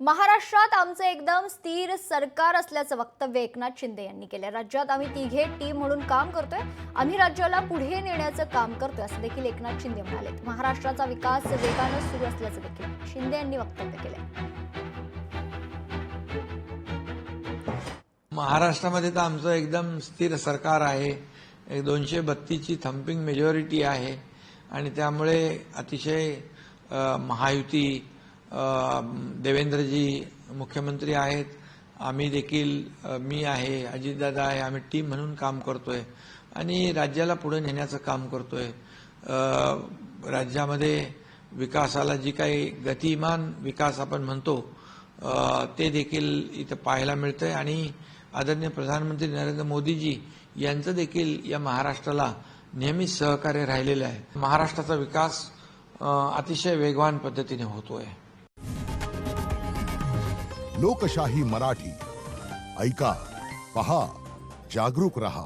महाराष्ट्रात आमचं एकदम स्थिर सरकार असल्याचं वक्तव्य एकनाथ शिंदे यांनी केलं। राज्यात आम्ही तिघे टीम म्हणून काम करतोय, आम्ही राज्याला पुढे नेण्याचं काम करतोय असं देखील एकनाथ शिंदे म्हणाले। महाराष्ट्राचा विकास वेगाने सुरू असल्याचं देखील शिंदे यांनी वक्तव्य केलं। महाराष्ट्रामध्ये तर आमचं एकदम स्थिर सरकार आहे, 232 ची थंपिंग मेजॉरिटी आहे आणि त्यामुळे अतिशय महायुती देवेंद्रजी मुख्यमंत्री आहेत, आम्ही देखील मी आहे, अजितदादा आहे, आम्ही टीम म्हणून काम करतोय आणि राज्याला पुढे नेण्याचं काम करतोय। राज्यामध्ये विकासाला जी काही गतिमान विकास आपण म्हणतो ते देखील इथं पाहायला मिळतंय आणि आदरणीय प्रधानमंत्री नरेंद्र मोदीजी यांचं देखील या महाराष्ट्राला नेहमीच सहकार्य राहिलेलं आहे। महाराष्ट्राचा विकास अतिशय वेगवान पद्धतीने होतोय। लोकशाही मराठी ऐका, पहा, जागरूक रहा।